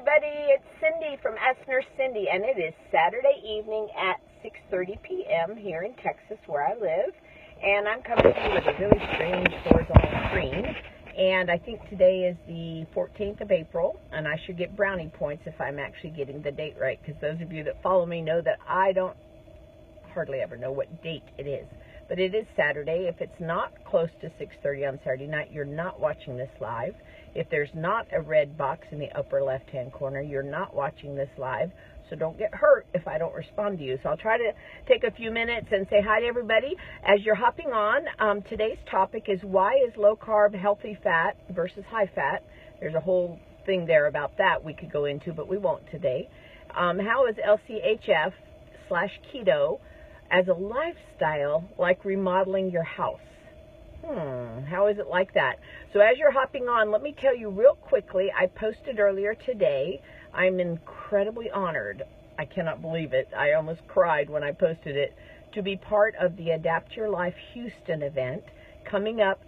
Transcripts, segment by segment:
everybody. It's Cindy from Ask Nurse Cindy, and it is Saturday evening at 6:30 p.m. here in Texas where I live. And I'm coming to you with a really strange horizontal screen. And I think today is the 14th of April, and I should get brownie points if I'm actually getting the date right, because those of you that follow me know that I don't hardly ever know what date it is. But it is Saturday. If it's not close to 6:30 on Saturday night, you're not watching this live. If there's not a red box in the upper left-hand corner, you're not watching this live. So don't get hurt if I don't respond to you. So I'll try to take a few minutes and say hi to everybody. As you're hopping on, today's topic is why is low-carb healthy fat versus high fat? There's a whole thing there about that we could go into, but we won't today. How is LCHF/keto as a lifestyle like remodeling your house? How is it like that? So as you're hopping on, let me tell you real quickly, I posted earlier today. I'm incredibly honored. I cannot believe it. I almost cried when I posted it, to be part of the Adapt Your Life Houston event coming up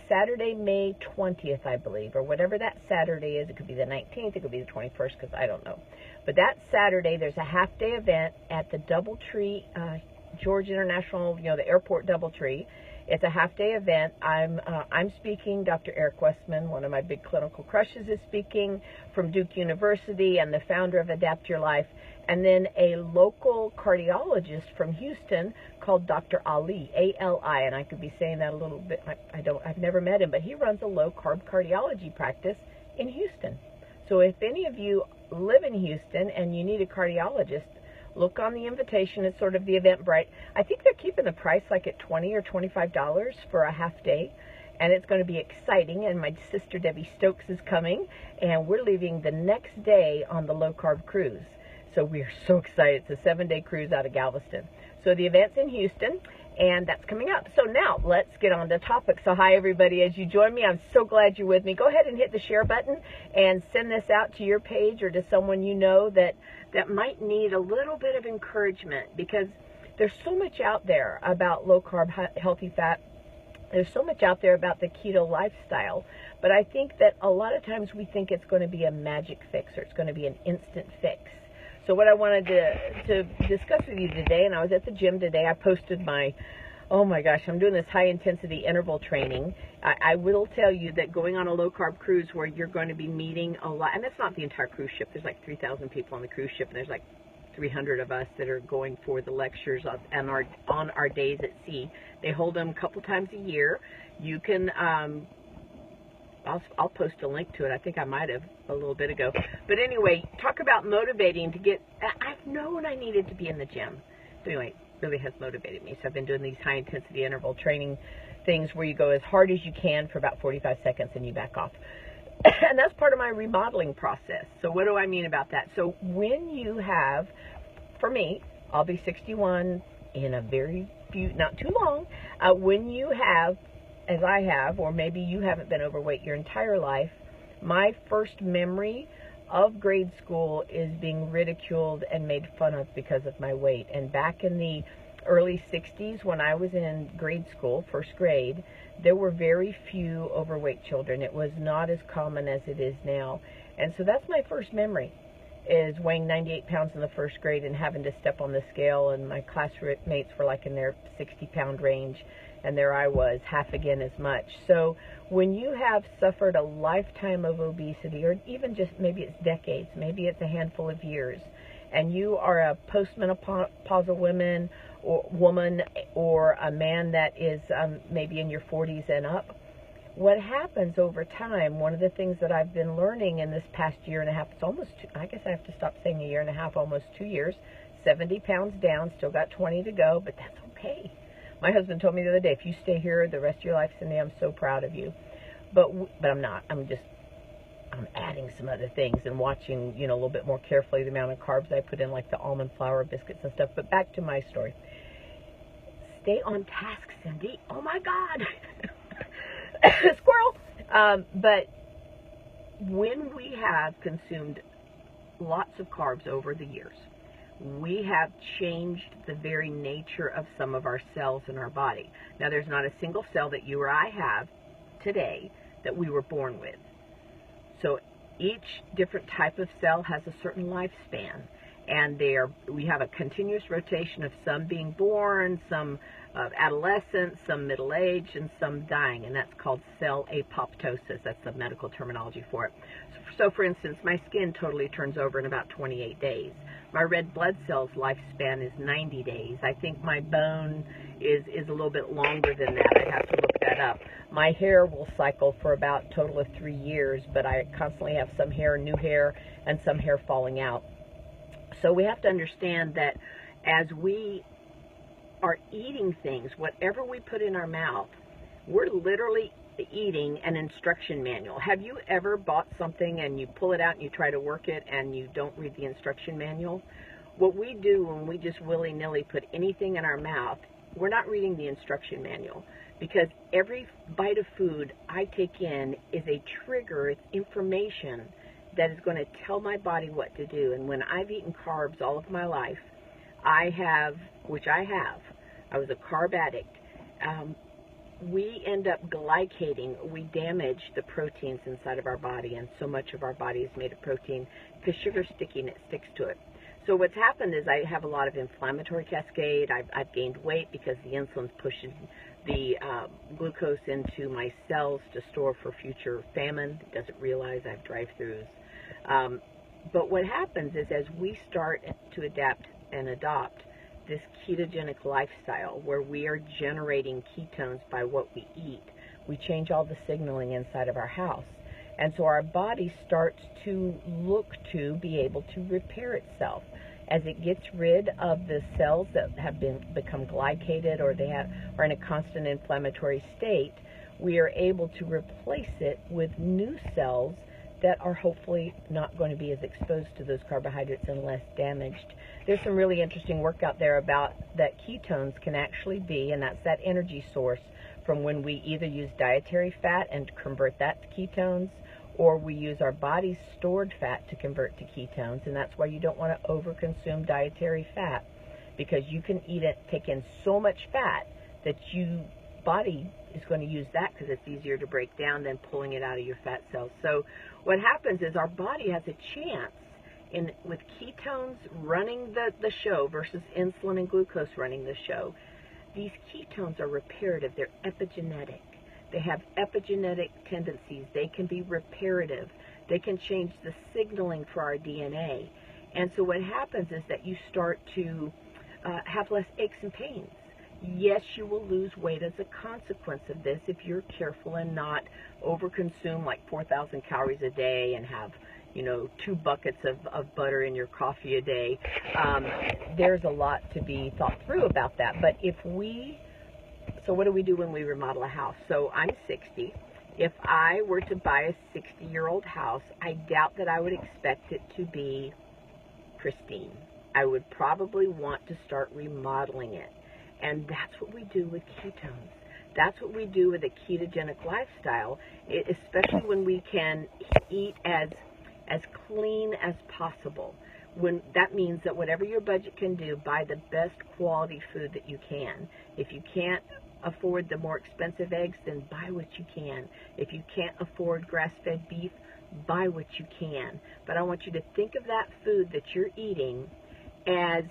Saturday, May 20th, I believe, or whatever that Saturday is. It could be the 19th, it could be the 21st, because I don't know. But that Saturday, there's a half-day event at the Doubletree, George International, the airport Doubletree. It's a half-day event. I'm speaking. Dr. Eric Westman, one of my big clinical crushes, is speaking from Duke University and the founder of Adapt Your Life. And then a local cardiologist from Houston called Dr. Ali, A-L-I, and I could be saying that a little bit. I've never met him, but he runs a low-carb cardiology practice in Houston. So if any of you live in Houston and you need a cardiologist, look on the invitation. It's sort of the Eventbrite. I think they're keeping the price like at $20 or $25 for a half day, and it's going to be exciting. And my sister Debbie Stokes is coming, and we're leaving the next day on the low-carb cruise. So we're so excited. It's a 7-day cruise out of Galveston. So the event's in Houston, and that's coming up. So now let's get on to topic. So hi, everybody. As you join me, I'm so glad you're with me. Go ahead and hit the share button and send this out to your page or to someone you know that might need a little bit of encouragement, because there's so much out there about low-carb, healthy fat. There's so much out there about the keto lifestyle. But I think that a lot of times we think it's going to be a magic fix, or it's going to be an instant fix. So what I wanted to discuss with you today, and I was at the gym today, I posted oh my gosh, I'm doing this high-intensity interval training. I will tell you that going on a low-carb cruise where you're going to be meeting a lot, and that's not the entire cruise ship. There's like 3,000 people on the cruise ship, and there's like 300 of us that are going for the lectures on our days at sea. They hold them a couple times a year. You can... I'll post a link to it. I think I might have a little bit ago. But anyway, talk about motivating to get... I've known I needed to be in the gym. But anyway, it really has motivated me. So I've been doing these high-intensity interval training things where you go as hard as you can for about 45 seconds and you back off. And that's part of my remodeling process. So what do I mean about that? So when you have, for me, I'll be 61 in a very few, not too long, when you have, as I have, or maybe you haven't been overweight your entire life, my first memory of grade school is being ridiculed and made fun of because of my weight. And back in the early 60s, when I was in grade school, first grade, there were very few overweight children. It was not as common as it is now. And so that's my first memory, is weighing 98 pounds in the first grade and having to step on the scale, and my classmates were like in their 60-pound range. And there I was, half again as much. So when you have suffered a lifetime of obesity, or even just maybe it's decades, maybe it's a handful of years, and you are a postmenopausal woman or a man that is maybe in your 40s and up, what happens over time, one of the things that I've been learning in this past year and a half, it's almost, I guess I have to stop saying a year and a half, almost 2 years, 70 pounds down, still got 20 to go, but that's okay. My husband told me the other day, if you stay here the rest of your life, Cindy, I'm so proud of you. But I'm not. I'm adding some other things and watching, a little bit more carefully the amount of carbs I put in, like the almond flour biscuits and stuff. But back to my story. Stay on task, Cindy. Oh, my God. Squirrel. But when we have consumed lots of carbs over the years, we have changed the very nature of some of our cells in our body. Now, there's not a single cell that you or I have today that we were born with. So Each different type of cell has a certain lifespan, and we have a continuous rotation of some being born, some adolescent, some middle-aged, and some dying, and that's called cell apoptosis. That's the medical terminology for it. So for instance, my skin totally turns over in about 28 days. My red blood cells lifespan is 90 days. I think my bone is a little bit longer than that. I have to look that up. My hair will cycle for about a total of 3 years, but I constantly have some hair, new hair, and some hair falling out. So we have to understand that as we are eating things, whatever we put in our mouth, we're literally eating an instruction manual. Have you ever bought something and you pull it out and you try to work it and you don't read the instruction manual? What we do when we just willy-nilly put anything in our mouth, we're not reading the instruction manual, because every bite of food I take in is a trigger, it's information that is going to tell my body what to do. And when I've eaten carbs all of my life, I was a carb addict, we end up glycating. We damage the proteins inside of our body, and so much of our body is made of protein because sugar's sticky and it sticks to it. So what's happened is I have a lot of inflammatory cascade. I've gained weight because the insulin's pushing the glucose into my cells to store for future famine. It doesn't realize I have drive-thrus. But what happens is as we start to adapt and adopt this ketogenic lifestyle where we are generating ketones by what we eat, we change all the signaling inside of our house. And so our body starts to look to be able to repair itself. As it gets rid of the cells that have become glycated or are in a constant inflammatory state, we are able to replace it with new cells that are hopefully not going to be as exposed to those carbohydrates and less damaged. There's some really interesting work out there about that ketones can actually be, and that's that energy source from when we either use dietary fat and convert that to ketones, or we use our body's stored fat to convert to ketones. And that's why you don't want to overconsume dietary fat, because you can take in so much fat that your body is going to use that because it's easier to break down than pulling it out of your fat cells. So what happens is our body has a chance with ketones running the show versus insulin and glucose running the show. These ketones are reparative. They're epigenetic. They have epigenetic tendencies. They can be reparative. They can change the signaling for our DNA. And so what happens is that you start to have less aches and pains. Yes, you will lose weight as a consequence of this if you're careful and not overconsume like 4,000 calories a day and have 2 buckets of butter in your coffee a day. There's a lot to be thought through about that. But so what do we do when we remodel a house? So I'm 60. If I were to buy a 60-year-old house, I doubt that I would expect it to be pristine. I would probably want to start remodeling it. And that's what we do with ketones. That's what we do with a ketogenic lifestyle, especially when we can eat as clean as possible. That means that whatever your budget can do, buy the best quality food that you can. If you can't afford the more expensive eggs, then buy what you can. If you can't afford grass-fed beef, buy what you can. But I want you to think of that food that you're eating as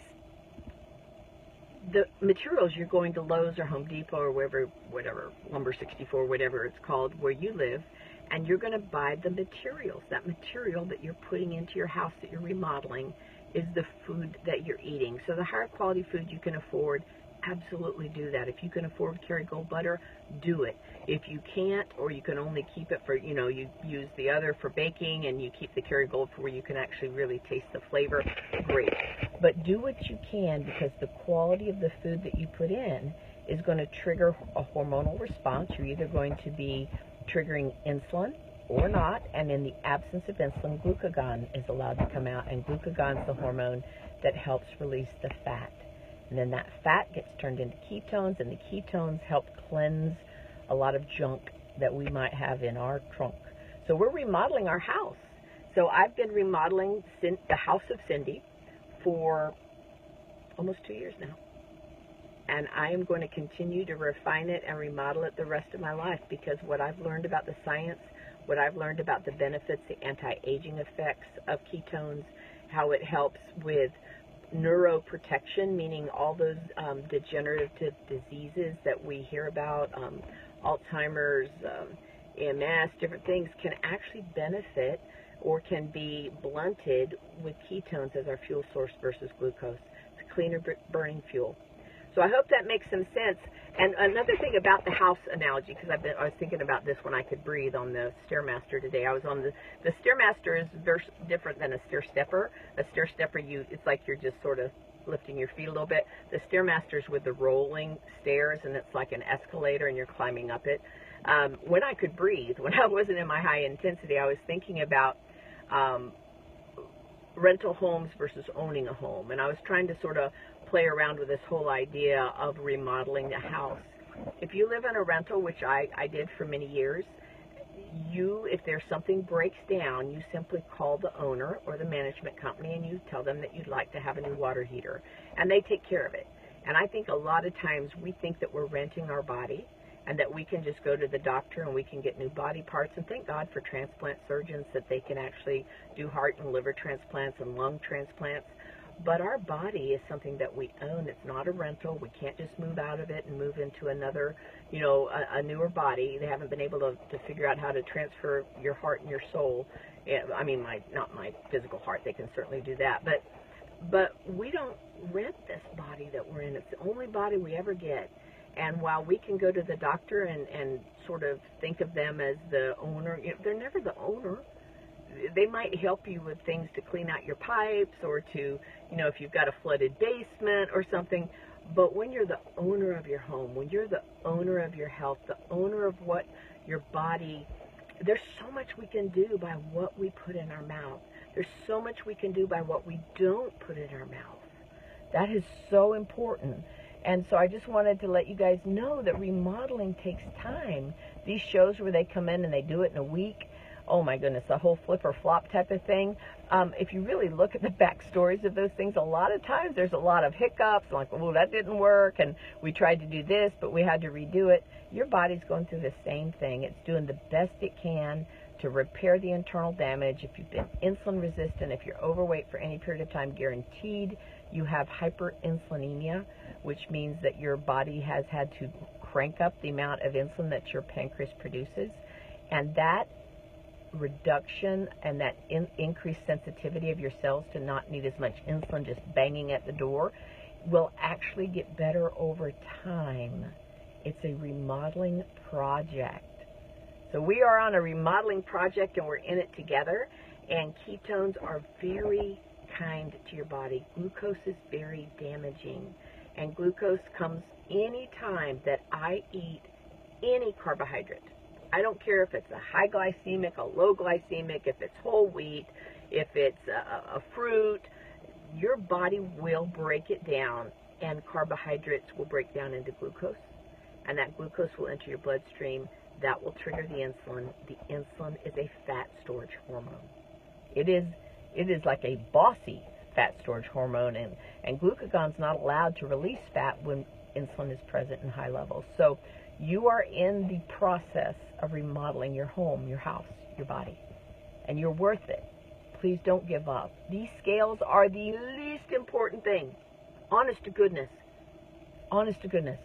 the materials you're going to Lowe's or Home Depot or whatever, Lumber 64, whatever it's called, where you live, and you're going to buy the materials. That material that you're putting into your house that you're remodeling is the food that you're eating. So the higher quality food you can afford, absolutely do that. If you can afford Kerrygold butter, do it. If you can't, or you can only keep it for, you use the other for baking and you keep the Kerrygold for where you can actually really taste the flavor, great. But do what you can, because the quality of the food that you put in is going to trigger a hormonal response. You're either going to be triggering insulin or not, and in the absence of insulin, glucagon is allowed to come out, and glucagon is the hormone that helps release the fat. And then that fat gets turned into ketones, and the ketones help cleanse a lot of junk that we might have in our trunk. So we're remodeling our house. So I've been remodeling the house of Cindy for almost 2 years now. And I am going to continue to refine it and remodel it the rest of my life, because what I've learned about the science, what I've learned about the benefits, the anti-aging effects of ketones, how it helps with neuroprotection, meaning all those degenerative diseases that we hear about, Alzheimer's, MS, different things can actually benefit or can be blunted with ketones as our fuel source versus glucose. It's a cleaner burning fuel. So I hope that makes some sense. And another thing about the house analogy, because I was thinking about this when I could breathe on the Stairmaster today. I was on the Stairmaster is very different than a stair stepper. A stair stepper, it's like you're just sort of lifting your feet a little bit. The Stairmaster's with the rolling stairs, and it's like an escalator, and you're climbing up it. When I could breathe, when I wasn't in my high intensity, I was thinking about rental homes versus owning a home, and I was trying to sort of play around with this whole idea of remodeling the house. If you live in a rental, which I did for many years, if there's something breaks down, you simply call the owner or the management company and you tell them that you'd like to have a new water heater, and they take care of it. And I think a lot of times we think that we're renting our body and that we can just go to the doctor and we can get new body parts, and thank God for transplant surgeons that they can actually do heart and liver transplants and lung transplants. But our body is something that we own. It's not a rental. We can't just move out of it and move into another, a newer body. They haven't been able to figure out how to transfer your heart and your soul. I mean, not my physical heart. They can certainly do that. But we don't rent this body that we're in. It's the only body we ever get. And while we can go to the doctor and sort of think of them as the owner, they're never the owner. They might help you with things to clean out your pipes or to, if you've got a flooded basement or something. But when you're the owner of your home, when you're the owner of your health, the owner of what your body, there's so much we can do by what we put in our mouth. There's so much we can do by what we don't put in our mouth. That is so important. And so I just wanted to let you guys know that remodeling takes time. These shows where they come in and they do it in a week, oh my goodness, a whole flip or flop type of thing. If you really look at the backstories of those things, a lot of times there's a lot of hiccups, like, oh, that didn't work, and we tried to do this, but we had to redo it. Your body's going through the same thing. It's doing the best it can to repair the internal damage. If you've been insulin resistant, if you're overweight for any period of time, guaranteed you have hyperinsulinemia, which means that your body has had to crank up the amount of insulin that your pancreas produces. And that reduction and that increased sensitivity of your cells to not need as much insulin just banging at the door will actually get better over time. It's a remodeling project. So we are on a remodeling project and we're in it together, and ketones are very kind to your body. Glucose is very damaging, and glucose comes any time that I eat any carbohydrate. I don't care if it's a high glycemic, a low glycemic, if it's whole wheat, if it's a fruit, your body will break it down, and carbohydrates will break down into glucose, and that glucose will enter your bloodstream. That will trigger the insulin. The insulin is a fat storage hormone. It is like a bossy fat storage hormone, and glucagon's not allowed to release fat when insulin is present in high levels. So you are in the process of remodeling your home, your house, your body, and you're worth it. Please don't give up. These scales are the least important thing. Honest to goodness. Honest to goodness.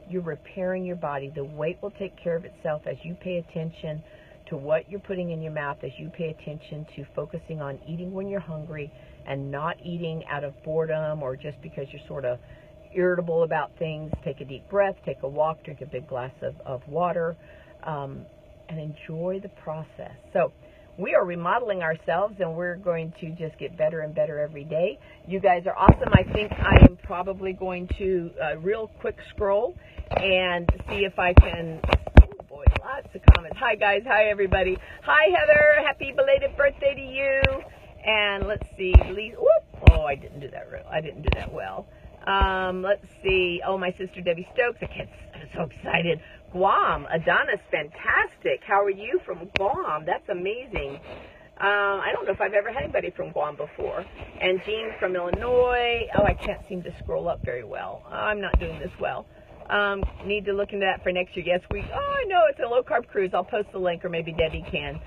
You're repairing your body. The weight will take care of itself as you pay attention to what you're putting in your mouth, as you pay attention to focusing on eating when you're hungry and not eating out of boredom or just because you're sort of irritable about things. Take a deep breath, take a walk, drink a big glass of water, and enjoy the process. So we are remodeling ourselves, and we're going to just get better and better every day. You guys are awesome. I think I am probably going to real quick scroll and see if I can. Oh boy, lots of comments. Hi guys. Hi everybody. Hi Heather. Happy belated birthday to you. And let's see. Whoop. Oh, I didn't do that. I didn't do that well. Let's see. Oh, my sister Debbie Stokes. I'm so excited. Guam. Adonis, fantastic. How are you from Guam? That's amazing. I don't know if I've ever had anybody from Guam before. And Jean from Illinois. Oh, I can't seem to scroll up very well. I'm not doing this well. Need to look into that for next year. Yes, I know it's a low-carb cruise. I'll post the link, or maybe Debbie can.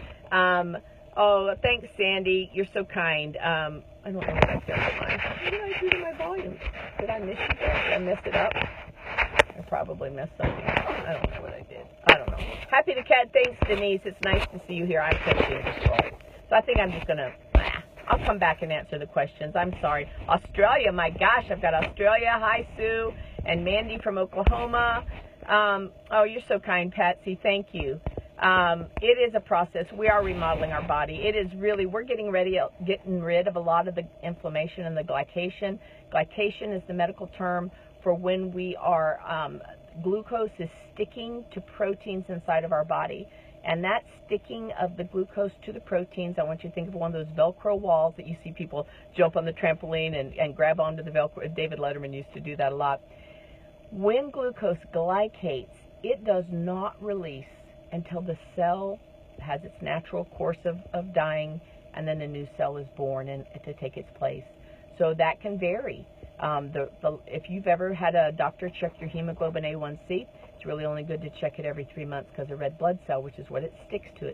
Oh, thanks, Sandy. You're so kind. I don't know what I've done to mine. What did I do to my volume? Did I miss it? Did I mess it up? I probably messed something up. I don't know what I did. I don't know. Happy to cat. Thanks, Denise. It's nice to see you here. I'm texting this scroll. So I think I'm just going to... I'll come back and answer the questions. I'm sorry. Australia, my gosh, I've got Australia. Hi, Sue. And Mandy from Oklahoma. Oh, you're so kind, Patsy. Thank you. It is a process. We are remodeling our body. It is really, we're getting rid of a lot of the inflammation and the glycation. Glycation is the medical term for when we are, glucose is sticking to proteins inside of our body. And that sticking of the glucose to the proteins, I want you to think of one of those Velcro walls that you see people jump on the trampoline and grab onto the Velcro. David Letterman used to do that a lot. When glucose glycates, it does not release until the cell has its natural course of dying, and then a new cell is born and to take its place. So that can vary. If you've ever had a doctor check your hemoglobin A1C, it's really only good to check it every 3 months because a red blood cell, which is what it sticks to,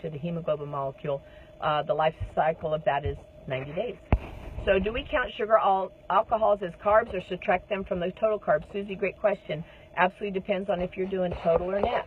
the hemoglobin molecule. The life cycle of that is 90 days. So do we count sugar alcohols as carbs or subtract them from the total carbs? Susie, great question. Absolutely depends on if you're doing total or net.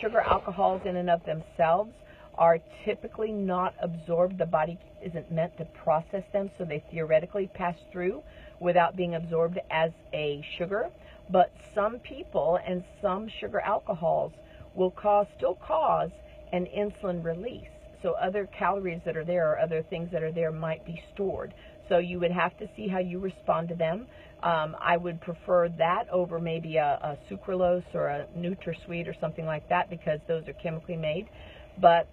Sugar alcohols in and of themselves are typically not absorbed. The body isn't meant to process them, so they theoretically pass through without being absorbed as a sugar. But some people and some sugar alcohols will still cause an insulin release. So other calories that are there or other things that are there might be stored. So you would have to see how you respond to them. I would prefer that over maybe a sucralose or a NutraSweet or something like that because those are chemically made. But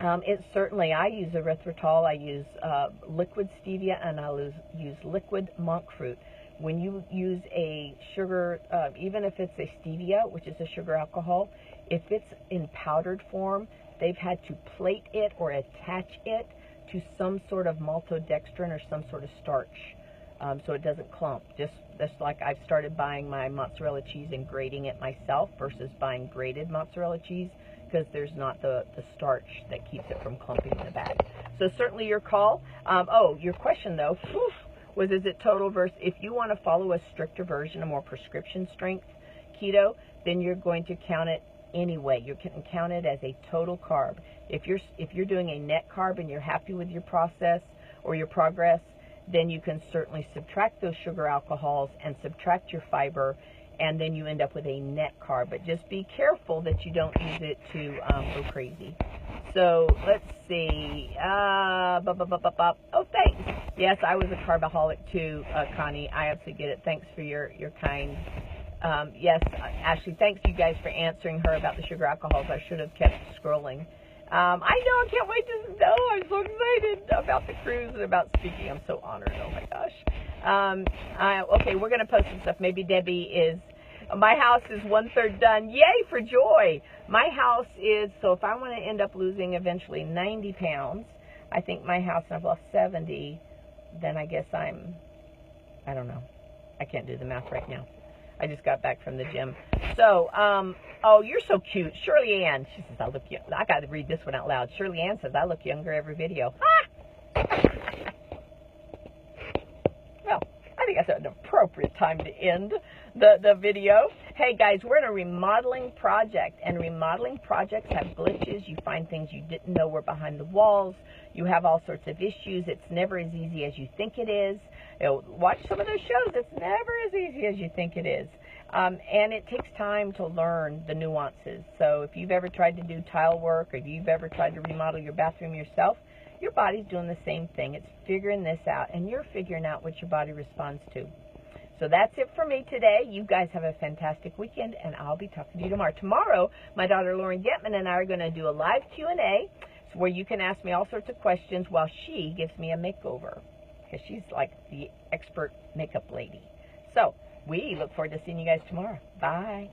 it's certainly, I use erythritol, I use liquid stevia, and I'll use liquid monk fruit. When you use a sugar, even if it's a stevia, which is a sugar alcohol, if it's in powdered form, they've had to plate it or attach it to some sort of maltodextrin or some sort of starch, so it doesn't clump. Just like I've started buying my mozzarella cheese and grating it myself versus buying grated mozzarella cheese because there's not the starch that keeps it from clumping in the bag. So certainly your call. Your question though, was is it total versus, if you want to follow a stricter version, a more prescription strength keto, then you're going to count it anyway. You can count it as a total carb. If you're doing a net carb and you're happy with your process or your progress, then you can certainly subtract those sugar alcohols and subtract your fiber, and then you end up with a net carb. But just be careful that you don't use it to go crazy. So let's see. Oh, thanks. Yes, I was a carbaholic too, Connie. I absolutely get it. Thanks for your kind. Yes, Ashley, thanks you guys for answering her about the sugar alcohols. I should have kept scrolling. I know, I can't wait to know. I'm so excited about the cruise and about speaking. I'm so honored. Oh my gosh. Okay, we're going to post some stuff. Maybe Debbie is, my house is 1/3 done. Yay for joy. My house is, so if I want to end up losing eventually 90 pounds, I think my house, and I've lost 70, then I guess I don't know. I can't do the math right now. I just got back from the gym. So, oh, you're so cute. Shirley Ann. She says, I look young. I got to read this one out loud. Shirley Ann says, I look younger every video. Ah! Well, I think that's an appropriate time to end the video. Hey, guys, we're in a remodeling project, and remodeling projects have glitches. You find things you didn't know were behind the walls. You have all sorts of issues. It's never as easy as you think it is. You know, watch some of those shows. It's never as easy as you think it is. And it takes time to learn the nuances. So if you've ever tried to do tile work, or if you've ever tried to remodel your bathroom yourself, your body's doing the same thing. It's figuring this out, and you're figuring out what your body responds to. So that's it for me today. You guys have a fantastic weekend, and I'll be talking to you tomorrow. Tomorrow, my daughter Lauren Getman and I are going to do a live Q&A where you can ask me all sorts of questions while she gives me a makeover, because she's like the expert makeup lady. So we look forward to seeing you guys tomorrow. Bye.